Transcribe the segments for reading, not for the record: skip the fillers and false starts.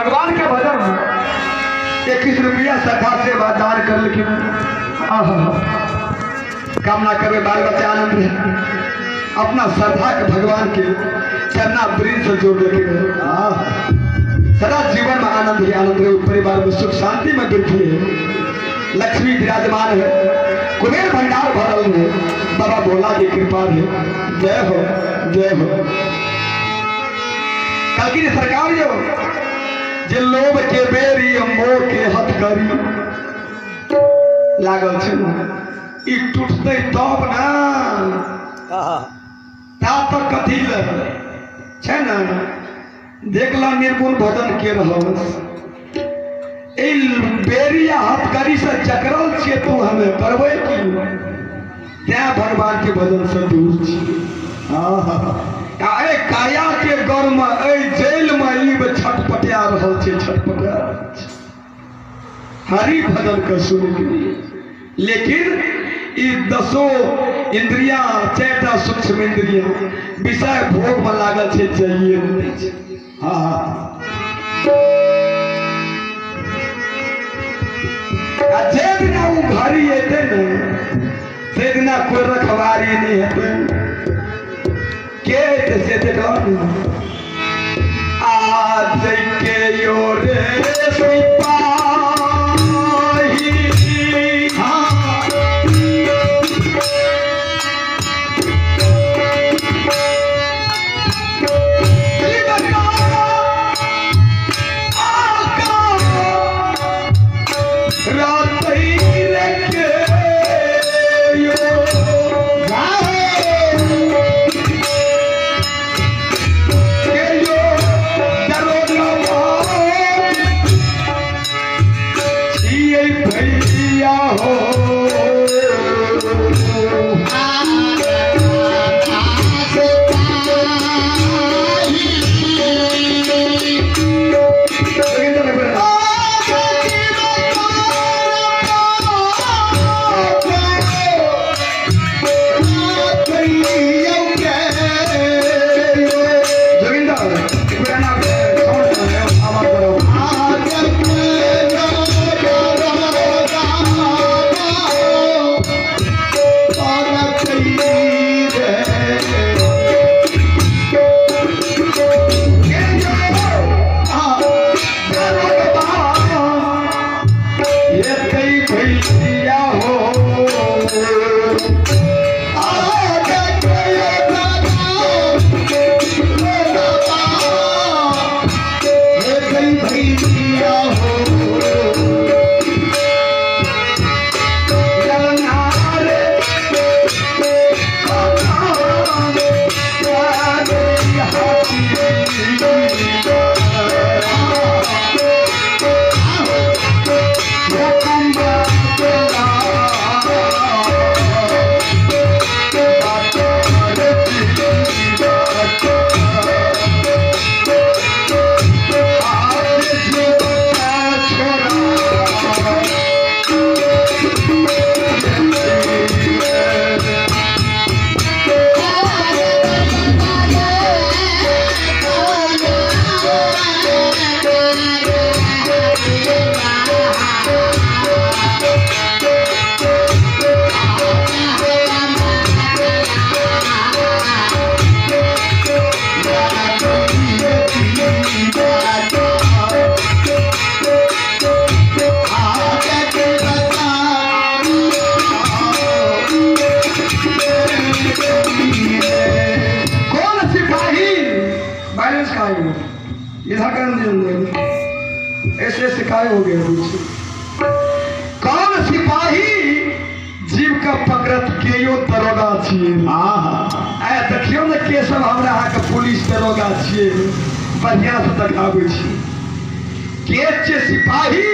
भगवान के भजन 21 रुपया सखा से दान कर, लेकिन कामना करे बाल बच्चा आनंद है, अपना श्रद्धा के भगवान के चरना ब्रिज से जोड़ लेके सदा जीवन में आनंद ही आनंद है, परिवार में सुख शांति में वृद्धि है, लक्ष्मी विराजमान है, कुबेर भंडार भरल है, बाबा भोला की कृपा है। जय हो जय हो। कल की सरकार जो लोभ के बेरी मोह के हथकड़ी लागल छै ई टूटते तब ना ता तक कथी ले छै ना। देखला निर्गुण भजन के रहल बेरिया हथकड़ी से चकरल छे तू हमें करबै की त्या भगवान के भजन से दूर छी। अरे काया के गौर में जेल में छटपटिया रहल छे, छटपटिया हरि भजन के सुन के लिए, लेकिन ई 10 इंद्रिया 4टा सूक्ष्म इंद्रिया विषय भोग में लागल छे, जाइए नहीं छे। जे दिना वो घरी हेते न से दिना कोई रखवारी नहीं हेते के से देखो आज के यो रे सिपाही ऐसे सिखाए हो गया। कौन सिपाही जीव का पकड़त के यो दरोगा छिए। देखियो ने के सब हमरा के पुलिस दरोगा छिए, बढ़िया से देखाबै छी के छे सिपाही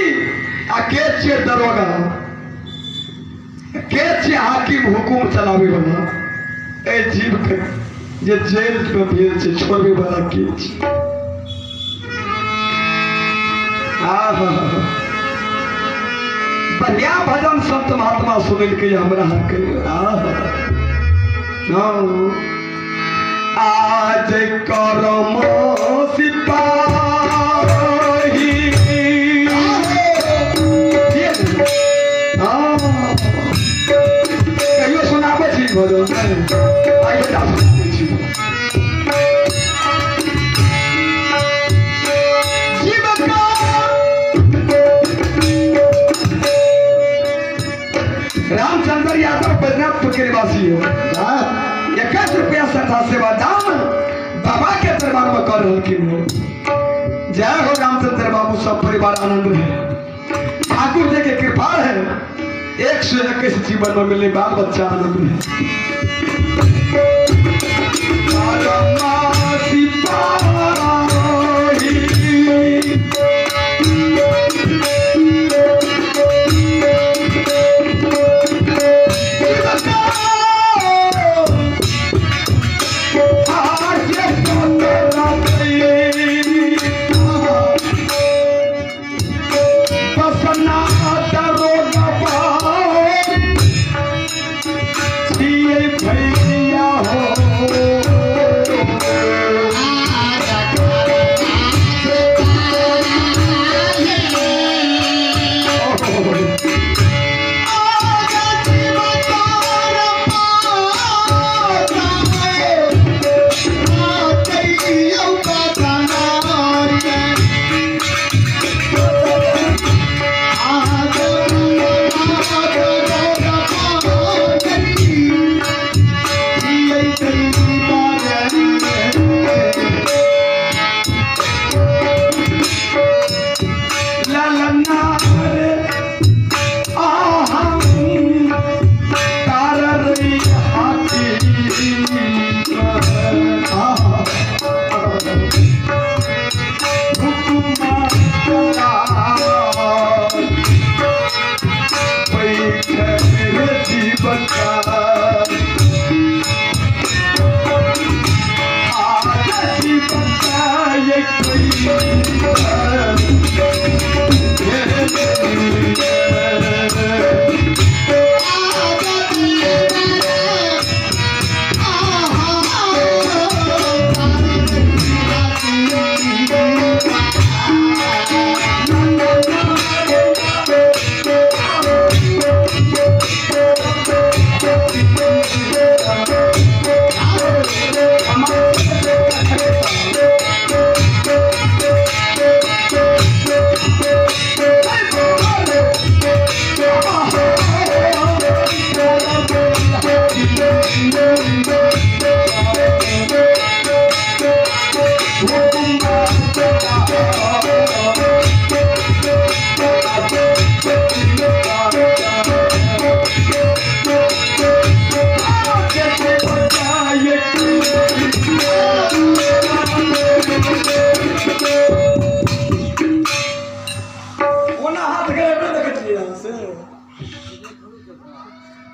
आ के छे दरोगा, के छे हाकिम हुकुम चलावे वाला। ए जीव के जे जेल में भेल छे छोड़े वाला के छे। बढ़िया भजन संत महात्मा सुनिल के हमरा आज करम सिपाही के निवासी है 21 रुपया श्रद्धा सेवा दाम बाबा के दरबार में कर रहे। जय हो रामचंद्र बाबू, सब परिवार आनंद है। ठाकुर जी की कृपा है, 121 जीवन में मिले बाल बच्चा आनंद है।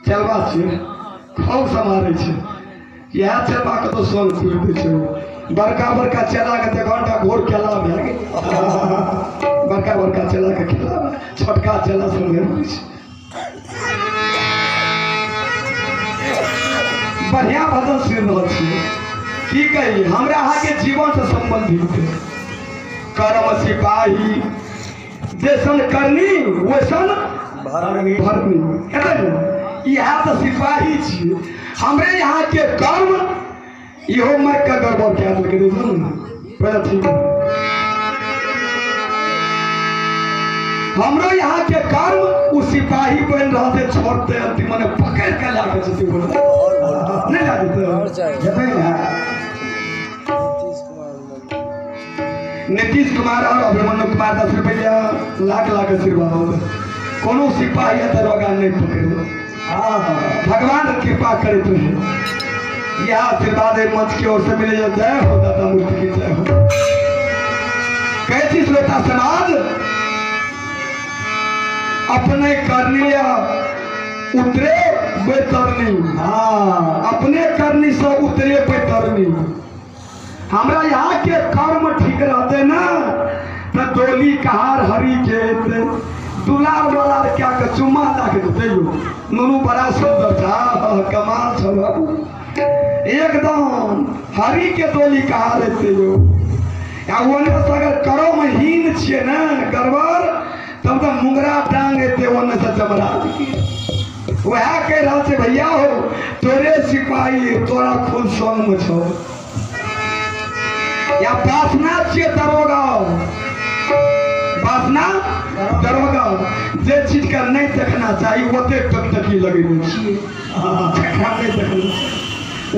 चलबा खूब समारे यह चलबा के तो सोन खुल दे बड़का बड़का चला के देखो घोर खेला भे बड़का बड़का चला के खेला छोटका चला संगे बढ़िया भजन सुन रहा की कही हमरा अहाँ के जीवन से संबंधित कर्म सिपाही जैसन करनी वैसन भरनी यह तो सिपाही छे हमरे यहाँ के कर्म इहो मैं का गड़बड़ क्या पहले ठीक हमरो यहाँ के कर्म उस सिपाही बन रहा थे छोड़ते अंतिम मैंने पकड़ के लाके चलते नहीं ला देते नीतीश कुमार और अभिमन्यु कुमार 10 रुपया लाख आशीर्वाद कोनो सिपाही दरोगा नहीं पकड़े भगवान कृपा करे तुम्हें यह आशीर्वाद मंच की ओर से मिले जो जय हो दादा मूर्ति की जय हो। कैसी श्रोता समाज अपने करनी या उतरे बेतरनी अपने करनी से उतरे बेतरनी हमरा यहाँ के कर्म ठीक रहते ना तो डोली कहार हरी के दुलार वाला क्या के चुम्मा लाके देते नुनू बड़ा सुंदर था कमाल था एकदम हरी के डोली कहा देते हो अगर करो में हीन छे ना गड़बड़ तब तो मुंगरा टांग देते ओने से चमड़ा वह कह रहा से भैया हो तोरे सिपाही तोरा खुद संग में छो या वासना छे दरोगा वासना दरोगा जे चीज का नहीं देखना चाहिए वो तक तक लगे जकरा नहीं देखल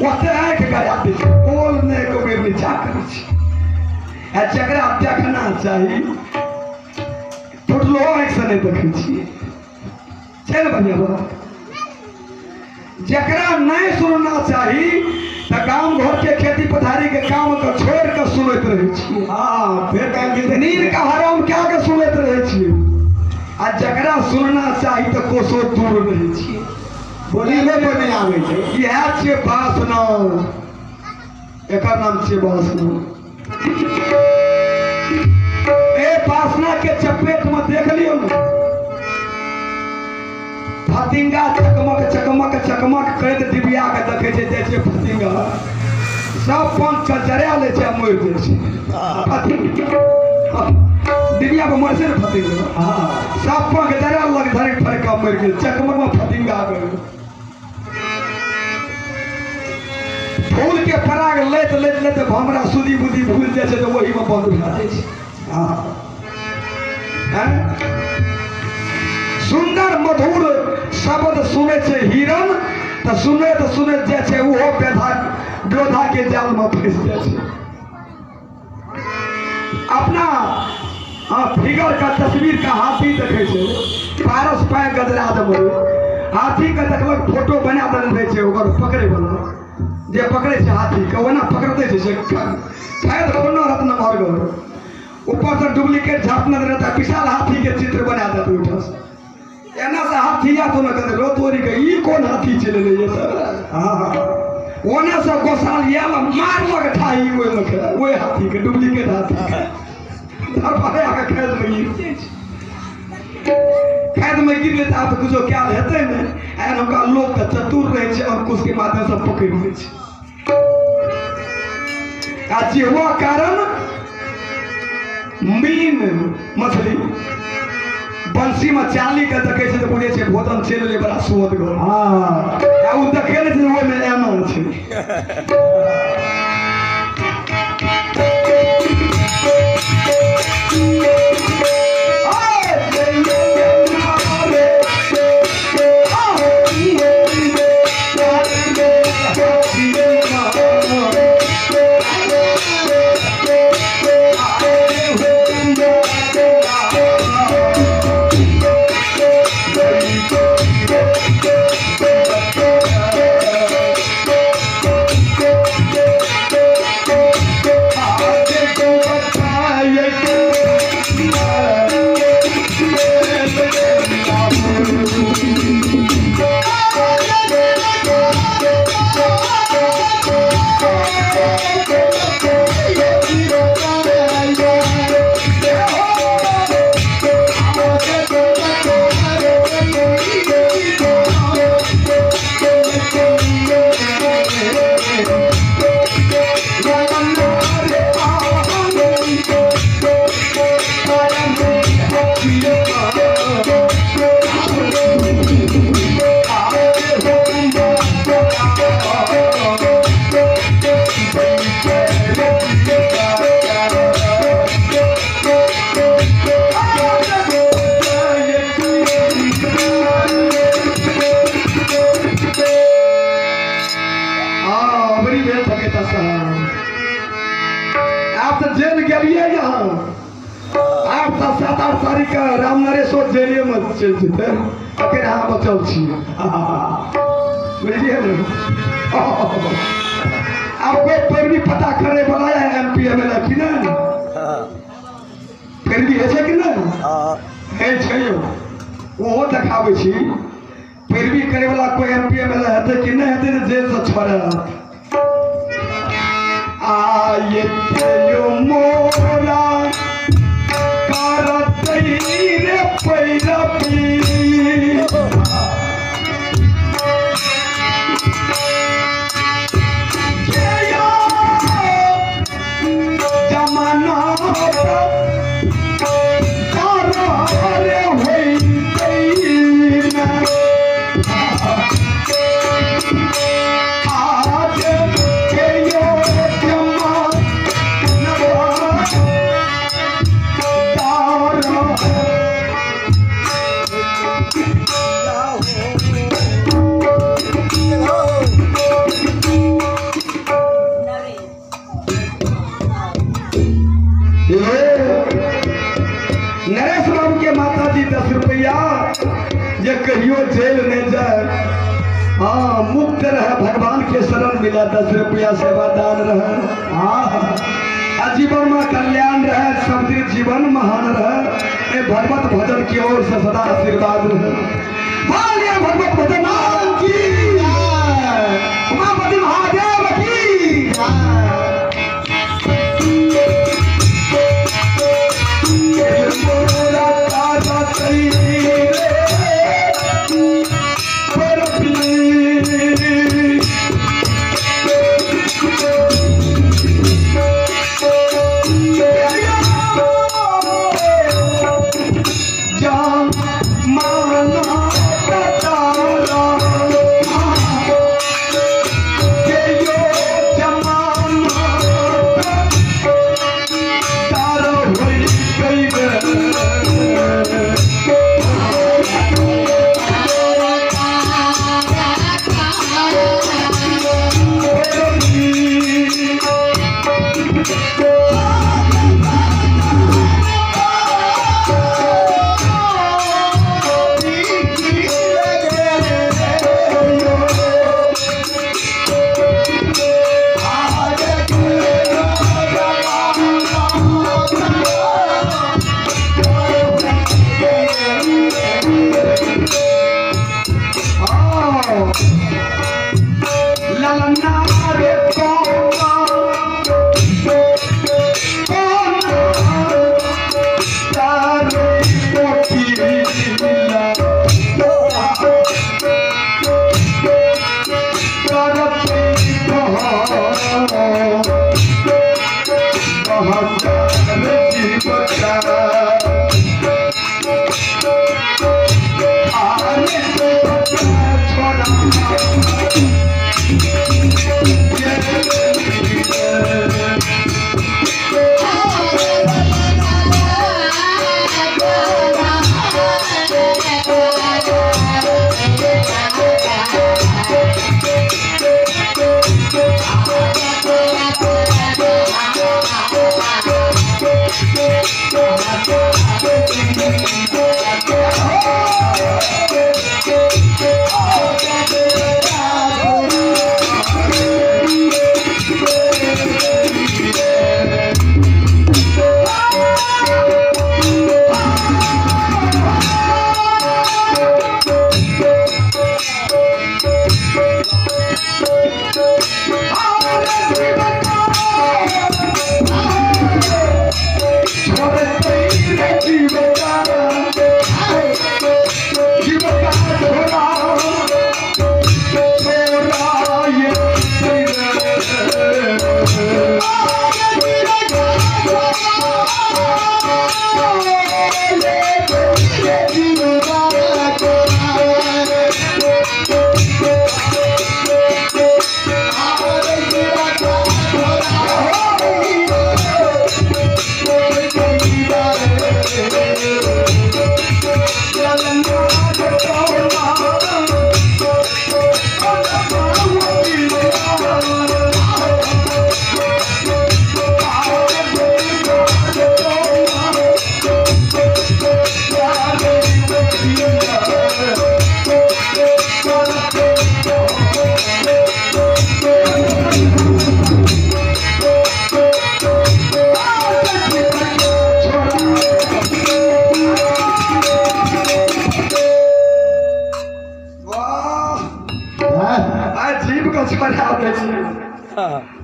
ओते आँखि गया देख बोल नहीं को बेर नीचा करै छी आ जकरा देखना चाही टुटलो आँखि से नहीं देखै छियै चल बढ़िया बात जकरा नहीं सुनना चाही तो गांव घर के खेती पथारी के काम को छोड़ के सुनत रहे छी हाँ फिर नींद का हराम क्या के सुनत रहे छी आ जकरा सुनना चाही तो कोसो दूर रहे छी बोली में नहीं आवे छै इहा छै वासना एकर नाम छै वासना ए वासना के चपेट में देख लियो ना फतिंगा चकमक चकमक चकमक करैत डिबिया के देखे छै जाइ छै फतिंगा सब पंख के जरा ले छै मरि जाइ छै फतिंगा डिबिया पर मर छै ने फतिंगा सब पंख जरा लग धरि फरका मरि गेल चकमक में फतिंगा गए फूल के पराग लैत लैत लैत हमरा सुधी बुद्धि भूल जाइ छै तो वही में बंद भए जाइ छै सुंदर मधुर शब्द सुने से हिरन तो सुने जैसे वो व्यथा के जाल में फंस जाए अपना फिगर का तस्वीर का हाथी देखे से पारस पाय गजरा दे हाथी के देखलक फोटो बना देने रहे पकड़े वाला जे पकड़े से हाथी के ओना पकड़ते से शायद कोनो रत्न भर गए ऊपर से डुप्लीकेट झापना रहता विशाल हाथी के चित्र बना देते उठा से एना से हाथी या तो न करे रो तोरी के ई कौन हाथी चले ले सर हां ओना से गोसाल या मार लग ठाई ओय में खड़ा ओय हाथी के डुप्लीकेट हाथी धर पाए आके खेत में गिर खेत में गिर लेता तो कुछ क्या हेतै ने एन हमका लोग के चतुर रहे छै और कुछ के माध्यम से पकड़ ले छै आ जेवा कारण मीन मछली बंसी में चाली के देखे से तो बुझे छै भोजन चल ले बड़ा सुअद गो हां उ देखे ने ओय में एना छै आप तो जेल गलिए यहाँ आप 7-8 तारीख का रामनरेश्वर जेल में चल जेते अकेले यहाँ बचल छी बुझलिए ने आपको पैरवी पता करे वाला है एमपी एमएलए की ना पैरवी है कि ना है छैयो वो देखाबै छी पैरवी करे वाला कोई एमपी एमएलए हेते कि नहीं हेते जेल से छोड़े आये तेयो मोरा करतई रे पैरवी जया जमाना रे होई ना नरेश बाबू के माता जी 10 रुपया ये कहियो जेल में जाए, हाँ मुक्त रहे भगवान के शरण मिला 10 रुपया सेवा दान रहे, हाँ जीवन में कल्याण रहे, समृद्ध जीवन महान रहे। ये भगवत भजन की ओर से सदा आशीर्वाद रहे। बोलिए भगवत भजन की उमापति महादेव की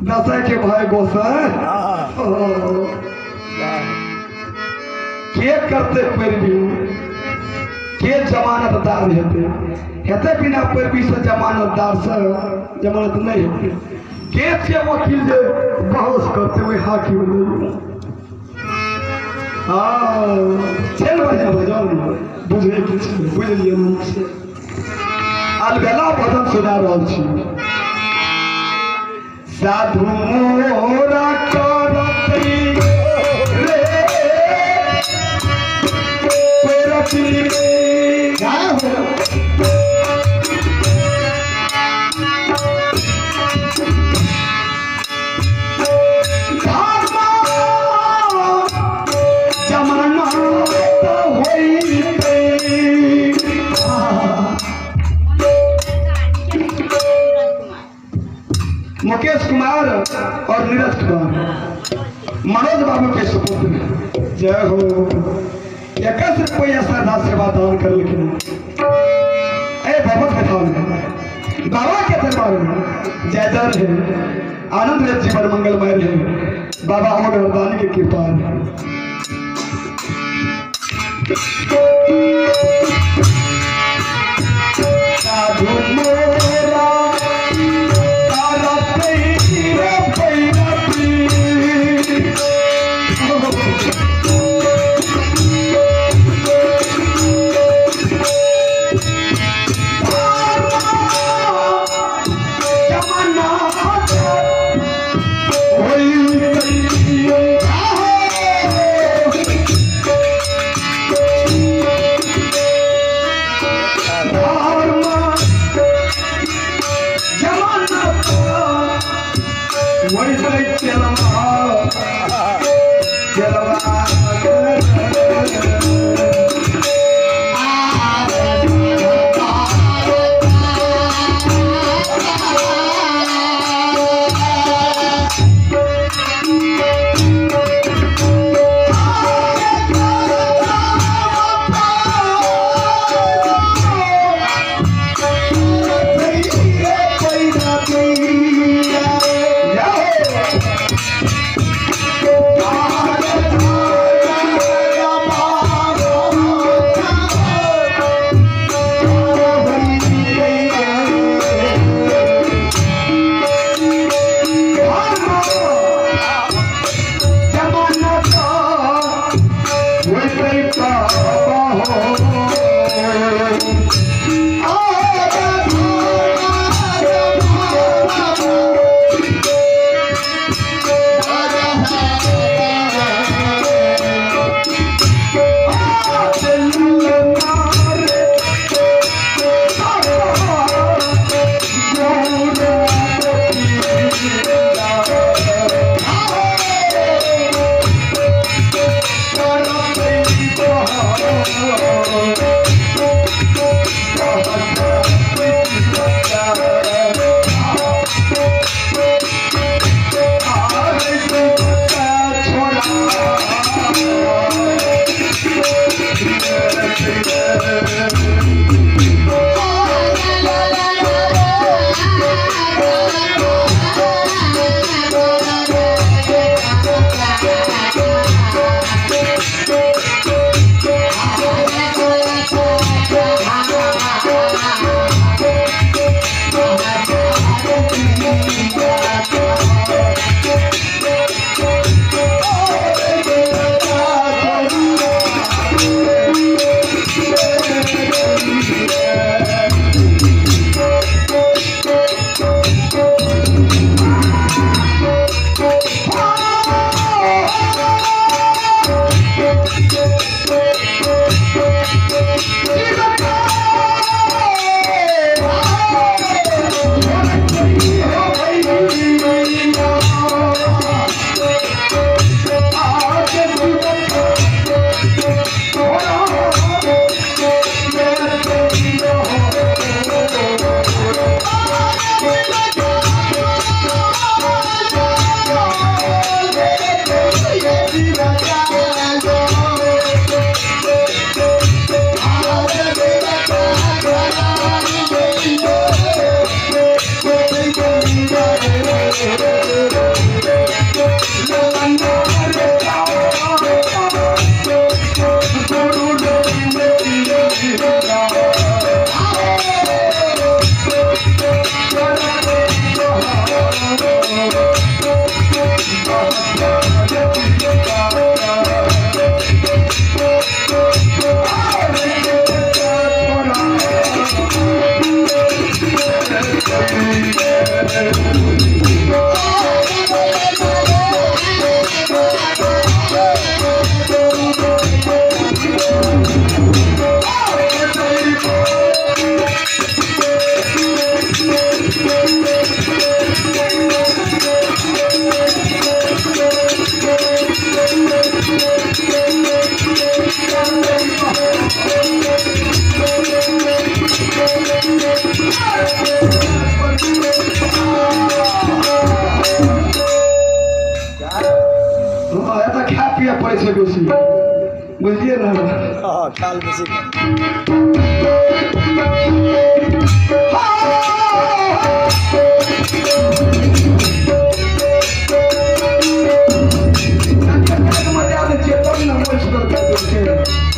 दशा के भाई गोसाई के करते पैरवी के जमानतदार हेते बिना पैरवी से जमानतदार से जमानत नहीं होते के छे वकील जे बहस करते हुए हाकिम नहीं चल बजा बजा बुझे बुझलिए मन से अलगला भजन सुना रहल छी साधु मोरा करती रे पैरवी क्या हो जय हो। 21 रुपया श्रद्धा सेवा दान कर लेकिन अरे बाबा कथा में बाबा के दरबार में जय जय रहे, आनंद रहे, जीवन मंगलमय रहे। बाबा और वरदान की कृपा है। साधु मोरा तारा पैरा पैरा पैसे बेसी बुझिए ना। ताल में सीख मजा आते चेतन ना मोच कर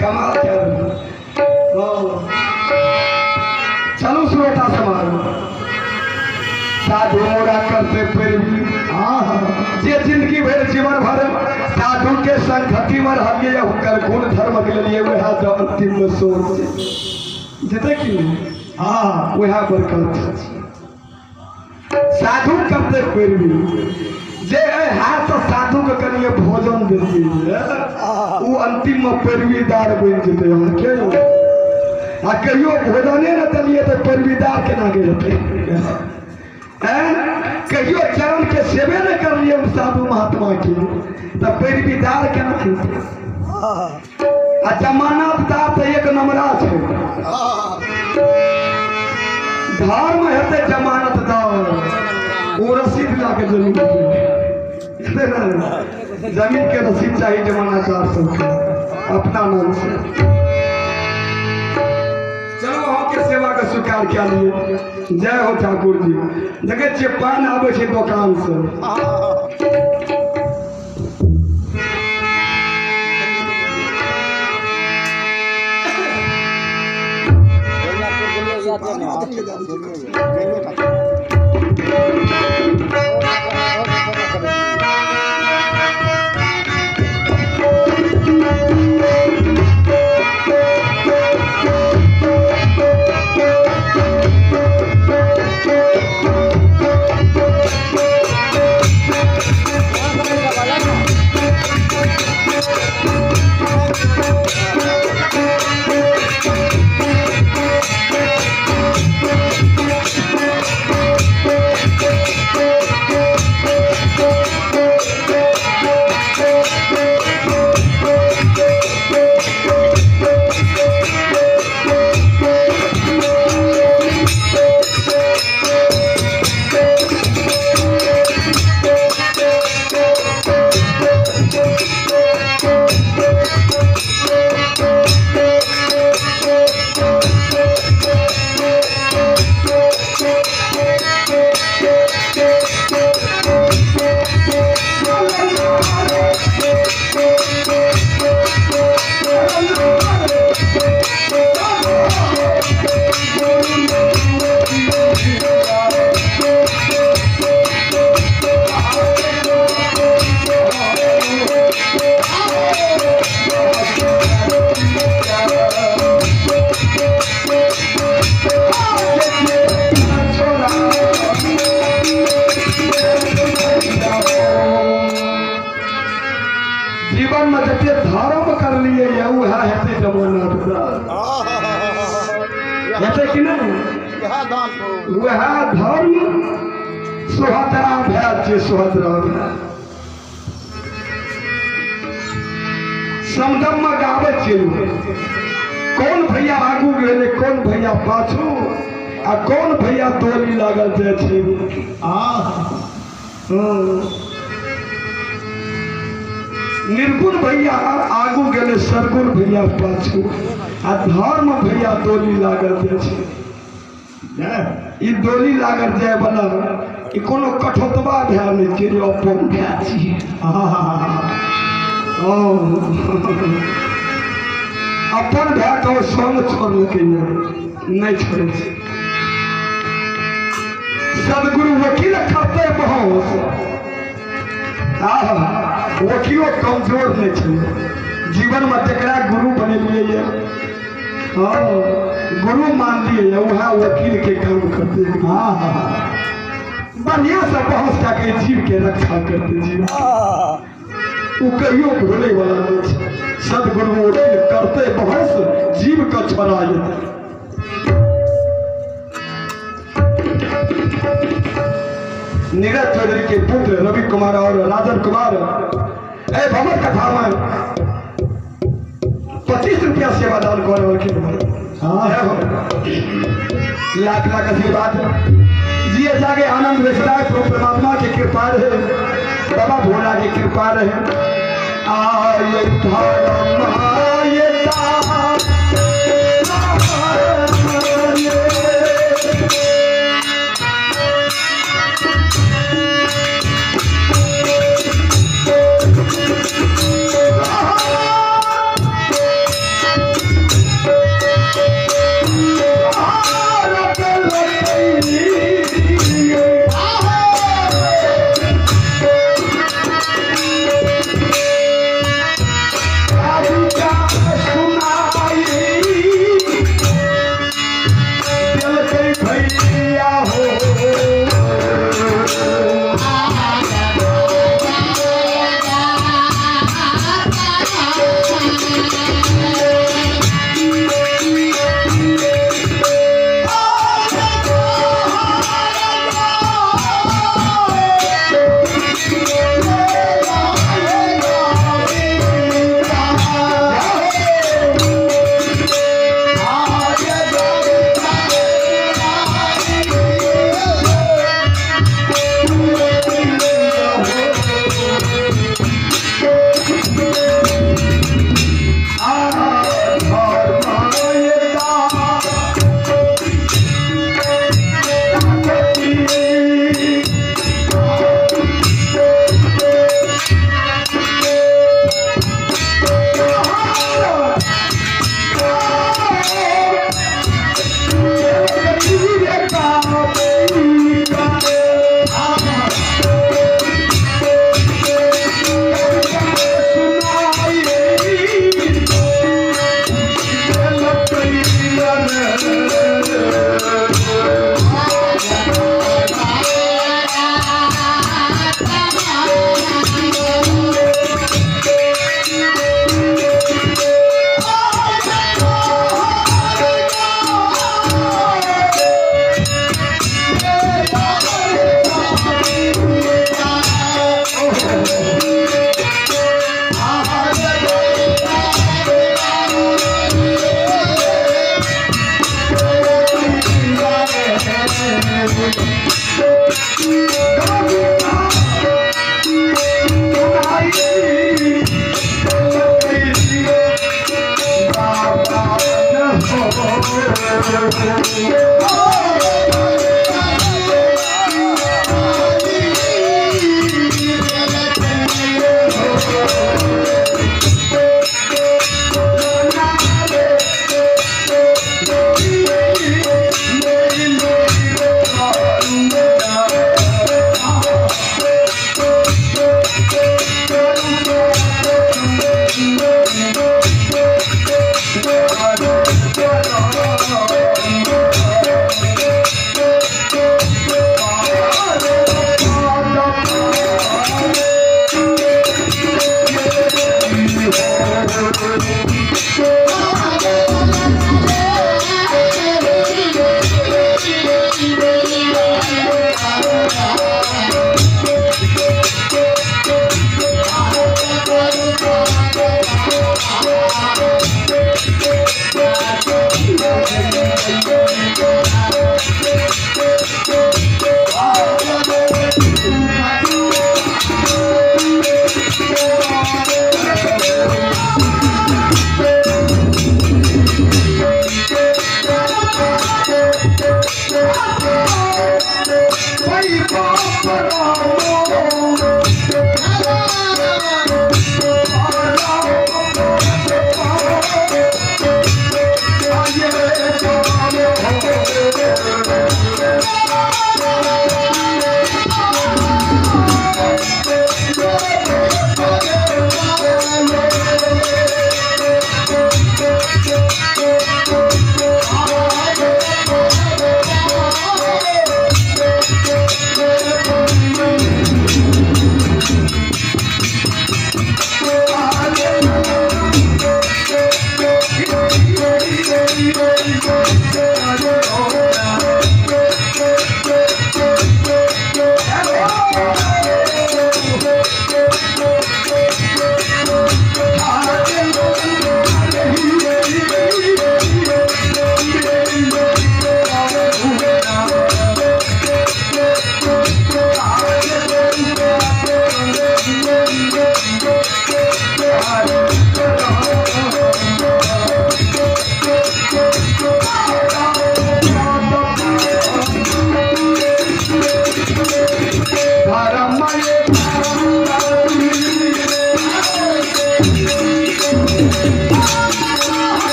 कमाल क्या चलो श्रोता समारोह साधु मोरा करते फिर भी जे जिंदगी भर जीवन भर साधु के संगति में रहिए होकर गुण धर्म के लिए वह जो अंतिम में सोच जते कि वह बरकत साधु करते फिर भी जे हाथ साधु के करिए भोजन देती वो अंतिम में पैरवीदार बन जते आ कहियो भोजने न दिलिए तो पैरवीदार केना के कहियो चरण के सेवे न कर लिए साधु महात्मा की तो पैरवीदार केना आ जमानतदार तो एक नंबरा है धर्म हेते जमानतदार वो रसीद ला के जमीन के रसीद चाहिए जमानतदार सबके अपना नाम से। चलो हम के सेवा का स्वीकार क्या लिए जय हो ठाकुर जी। देखे छे पान आवे छे दुकान से जीवन में जते धर्म कर लिए वह हेते जमानतदार हेते कि नहीं वह धर्म सुहतरा भैया जे सुहतरा समदम में गावे छे कौन भैया आगू गेले कौन भैया पाछू आ कौन भैया डोली लागल जाय छे निर्गुण भैया आगू गेले सरगुण भैया पाछू आ धर्म भैया डोली लागल जाय ई डोली लागल जाय वाला ई कोनो कठोतबा भैया नहीं छै जे अपन भैया छी अपन भाई को संग छोड़ नहीं छोड़े छै। सदगुरु वकील खपते बहुत वकीलो कमजोर नहीं छै। जीवन में जरा गुरु बनेलिए गुरु मान लिए वह वकील के काम करते बढ़िया से बहस के जीव के रक्षा करते जीव वो कहियो भूले वाला नहीं छै। सदगुरु वकील करते बहस जीव का छोड़ा नीरज चौधरी के पुत्र रवि कुमार और राजन कुमार भवन कथा में 25 रुपया सेवा दान कर लाख लाख आशीर्वाद जिए जागे आनंद विश्राय परमात्मा की कृपा रहे बाबा भोला की कृपा रहे।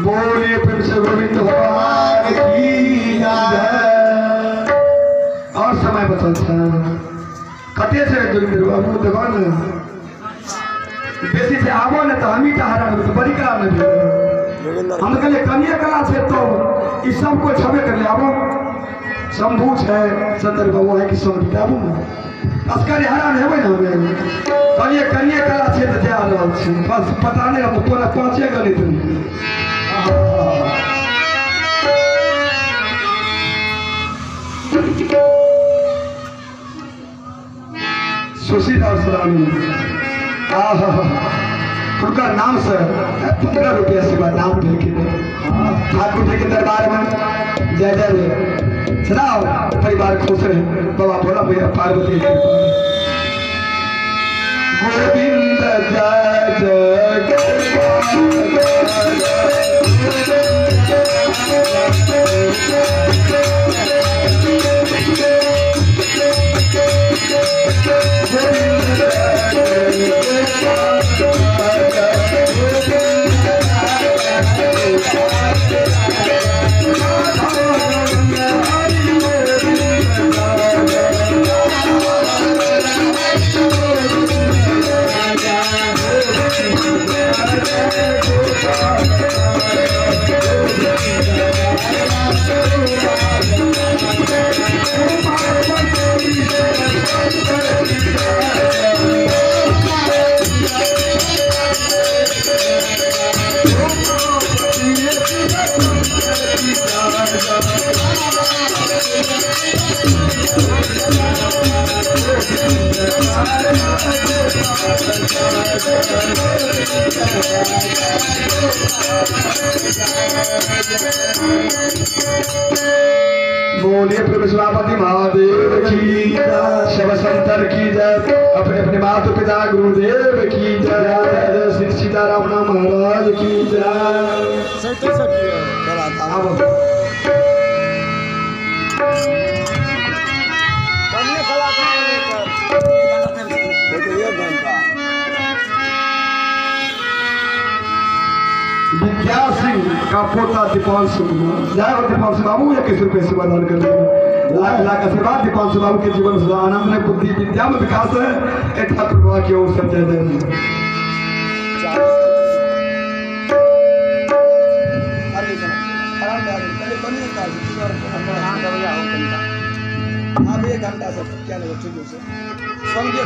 बोलिए फिर से गोविंद भगवान की जय। और समय बता कते से जोगिंदर बाबू देखो न बेसी से आवो न तो हम ही टहरा तो बड़ी कला में हम कहले कनिया कला से तो ई सब को छबे कर ले आवो शंभू है संतर बाबू है कि सब आबू अस्कर हरान हेबे न हमें कनिया कनिया कला से तो जा रहल छी बस पता नहीं हम तोरा पांचे गली तुम सुशीदास रानी उनका नाम से 15 रुपया सेवा नाम लेके ठाकुर जी के दरबार में जय जय सुनाओ परिवार खुश रहे बाबा भोला भैया पार्वती के गोविंद जय जय बोलिए प्रभुस्वापति महादेव की जय शिव संतर की जय अपने अपने माता पिता गुरुदेव की जय श्री सीताराम महाराज की जय। विद्या सिंह का पोता दीपांशु जय हो दीपांशु बाबू 21 रुपये से दान कर देंगे। लाख लाख आशीर्वाद दीपांशु बाबू के जीवन सदा आनंद में बुद्धि विद्या में विकास है। एक ठाकुर बाबा की ओर से जय जय। अब 1 घंटा से क्या नहीं ठीक से समझिए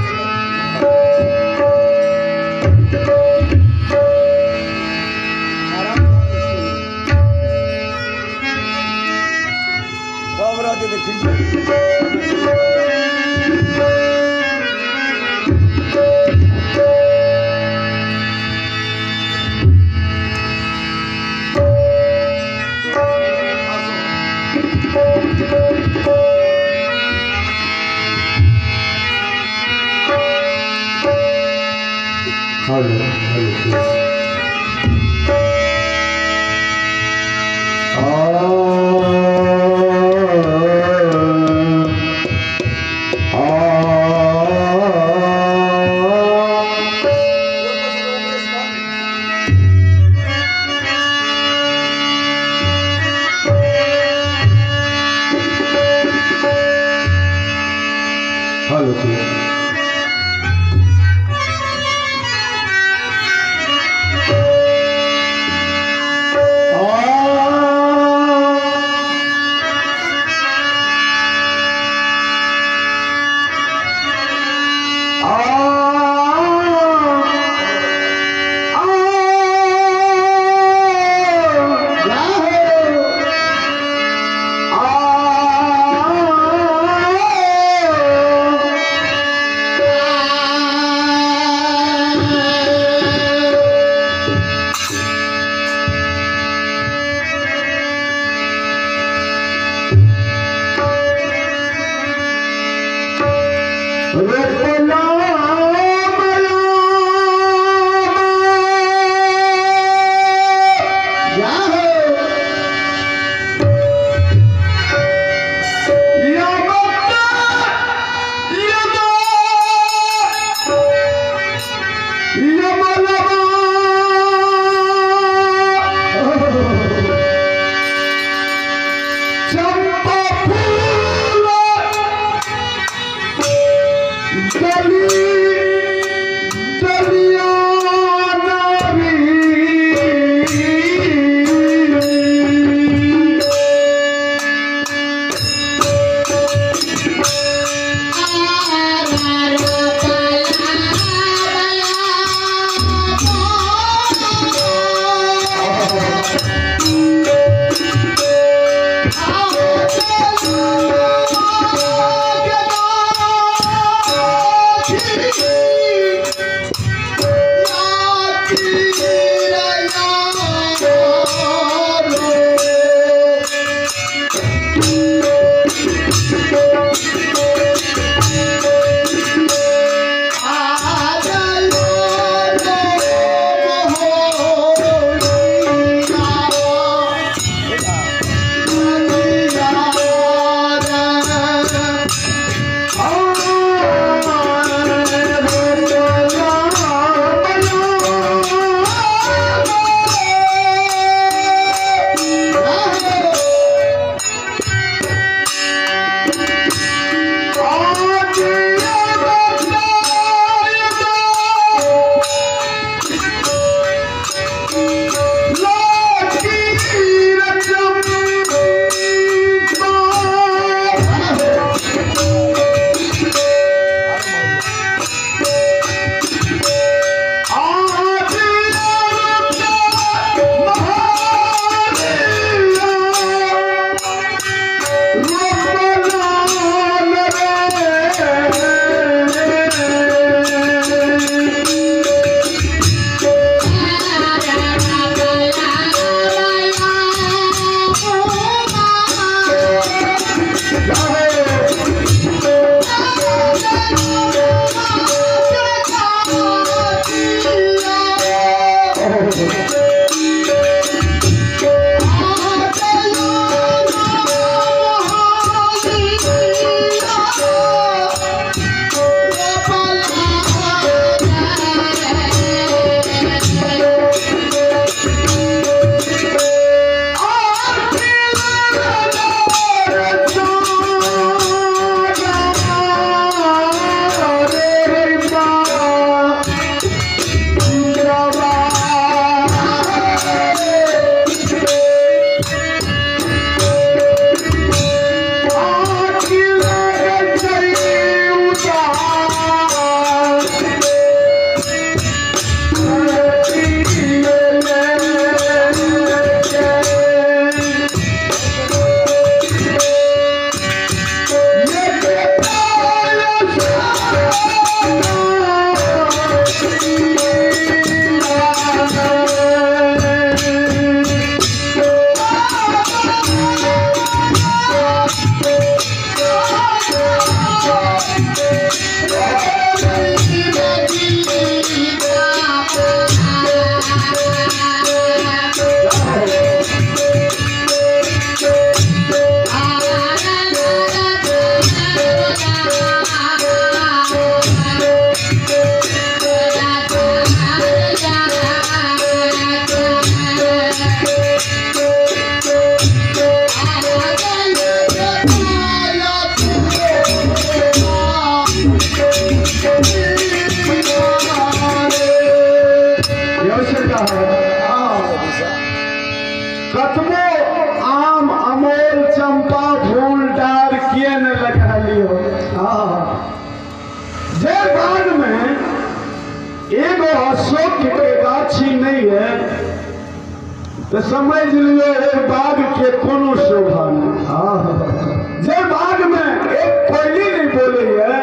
तो समझ लियो बाघ के कोनो शोभा नहीं। जे बाघ में एक कोयली नहीं बोले है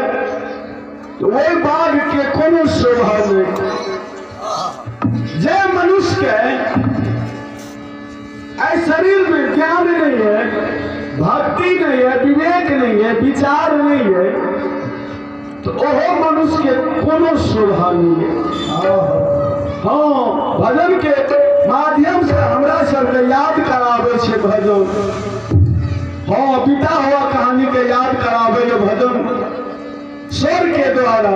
तो वो बाघ के कोनो शोभा नहीं। जे मनुष्य के शरीर में ज्ञान नहीं है, भक्ति नहीं है, विवेक नहीं है, विचार नहीं है, तो ओहो मनुष्य के कोनो शोभा नहीं है। हाँ, भजन के माध्यम से हमरा सबके याद करावे छे भजन। हाँ, बीता हुआ कहानी के याद करावे ये भजन स्वर के द्वारा।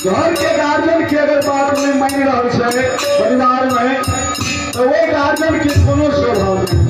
घर के गार्जियन के अगर बात में मान रहा है परिवार में, तो वो गार्जियन की कोनो शोभा नहीं।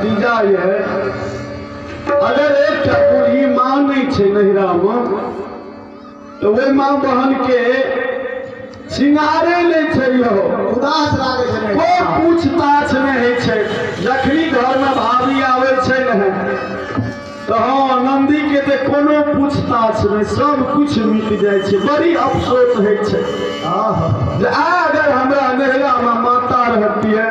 भतीजा ये अगर एक बूढ़ी माँ नहीं छे नहिरा में तो वे माँ बहन के सिंगारे नहीं छे हो, उदास लागे छै कोई पूछताछ नहीं छे। जखनी घर में भाभी आवे छे न तो हाँ नंदी के तो कोनो पूछताछ नहीं, सब कुछ मिट जाए छे। बड़ी अफसोस है छे जे अगर हमरा नहिरा में माता रहती है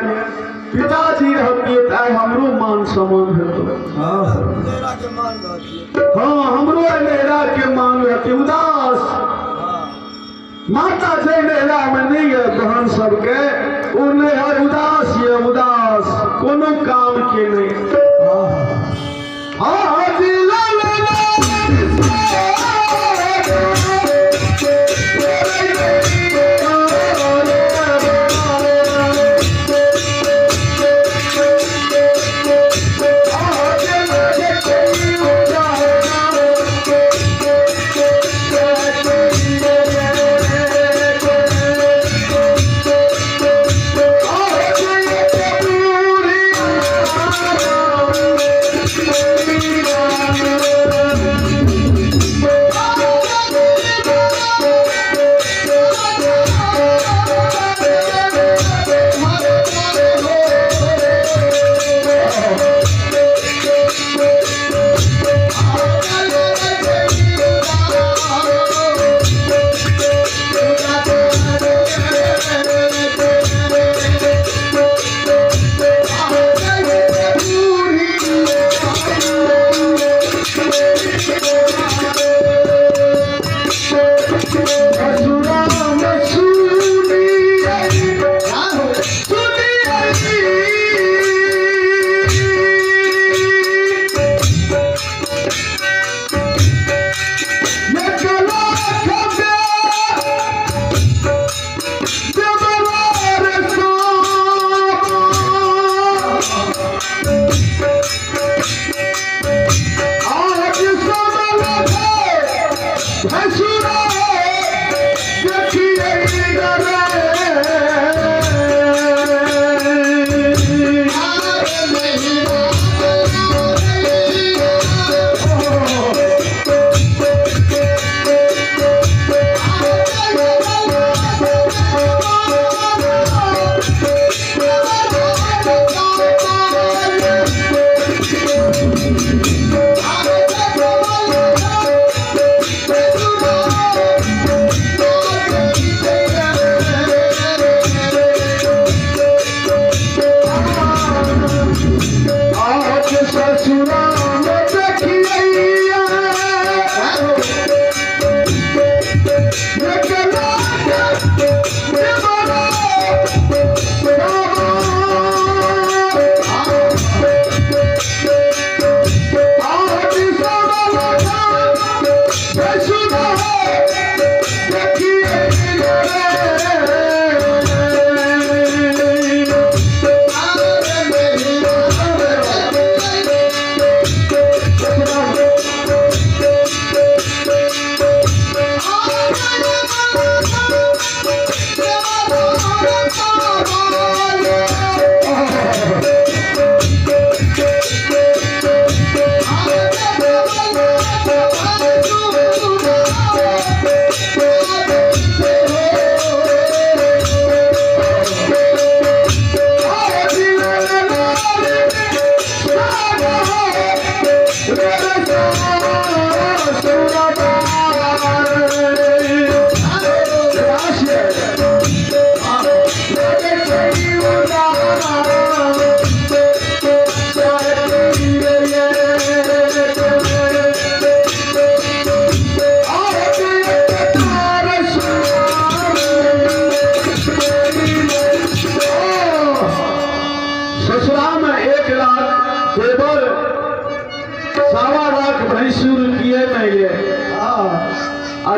पिताजी रहती है तो हमरो मान सम्मान हेतु। नेहरा के मान रहती हाँ हमरो नहिरा के मान रहती। उदास माता जे नहिरा में नहीं है बहन सबके वो नहर उदास ये उदास कोनो काम के नहीं। हाँ दिला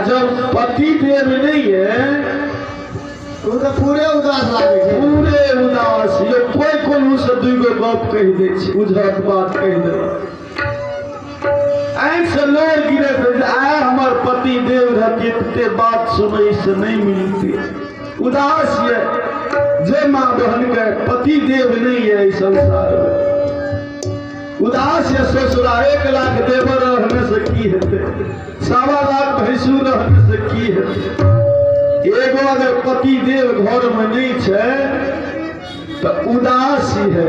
जब पति देव नहीं है तो पूरे उदास लागे छै, पूरे उदास। ये कोई कोनो से दुगो गप कह दे छै, उझट बात कह दे आँख से लोर गिरे थे आए हमार पति देव रहती ते बात सुने से नहीं मिलती। उदास ये जे माँ बहन के पति देव नहीं है इस संसार में। उदास या ससुरा 1 लाख देवर रहने से की हेतै, 1.25 लाख भैंसुर रहने से की हेतै। एगो अगर पति देव घर में नहीं छै तो उदास ही है।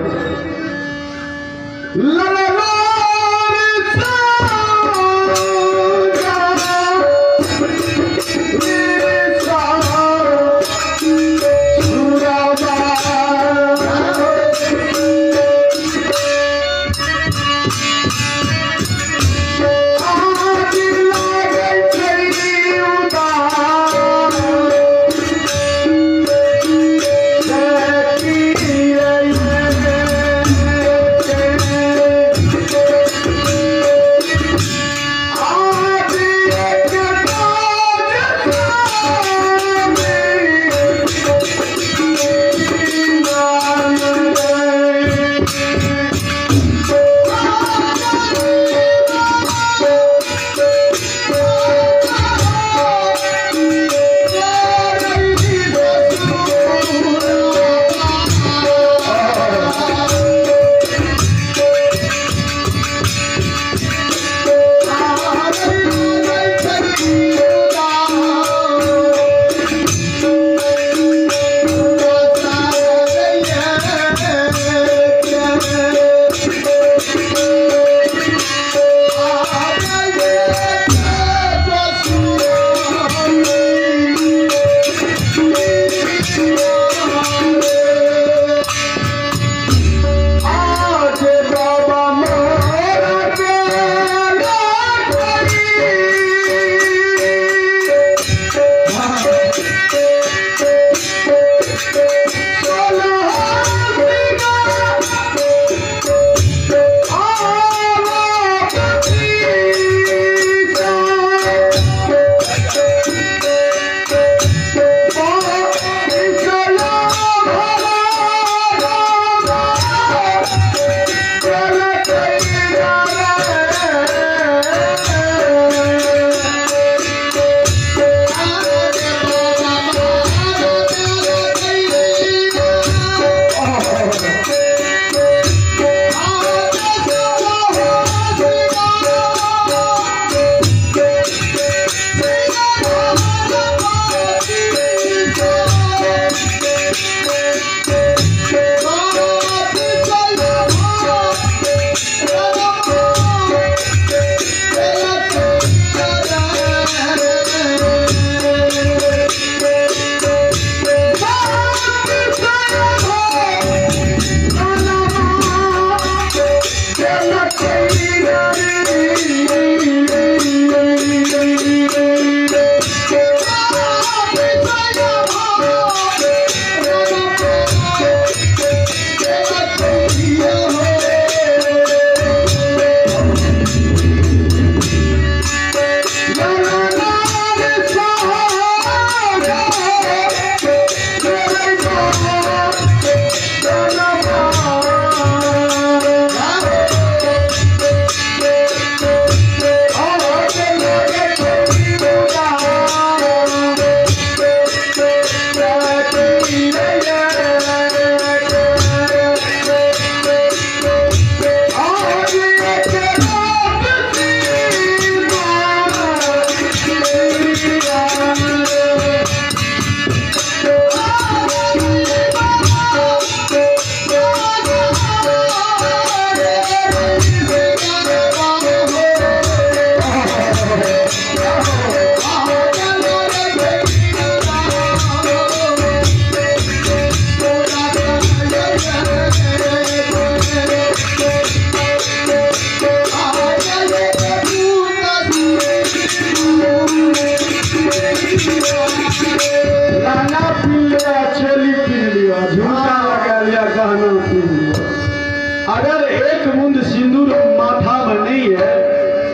अगर एक बूंद सिंदूर माथा में नहीं है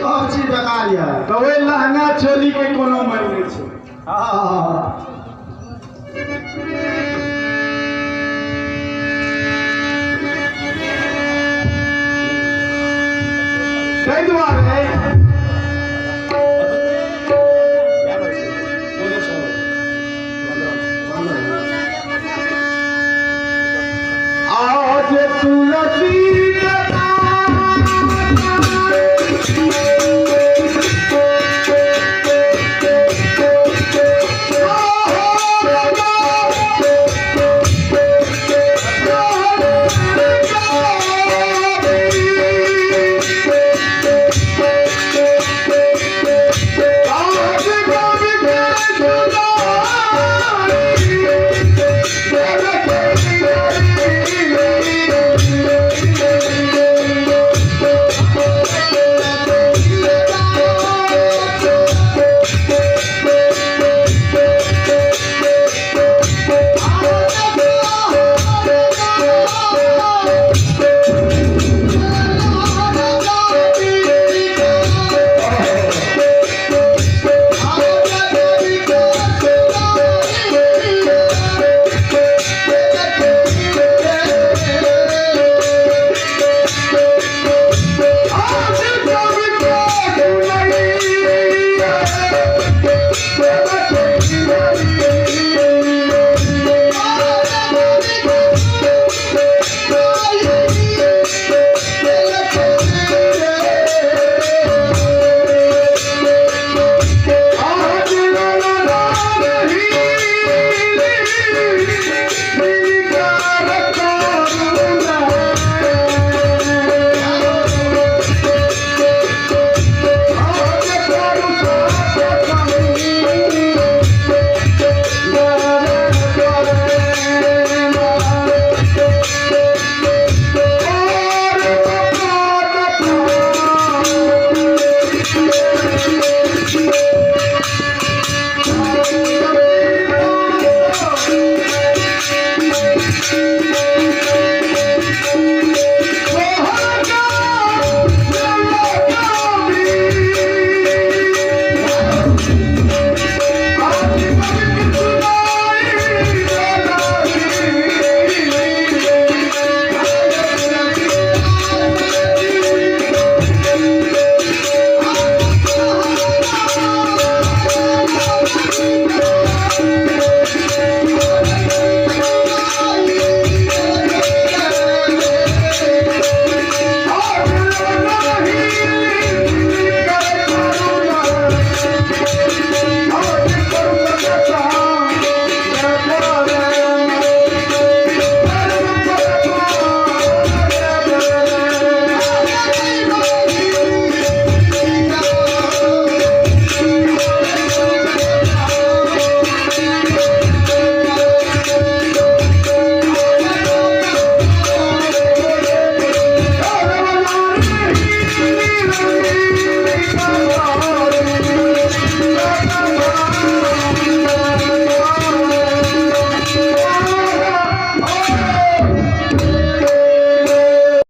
सब चीज बना लिया तो वे लहंगा चोली के कोनो मन नहीं छै। ताहि दुआरे आज तुलसी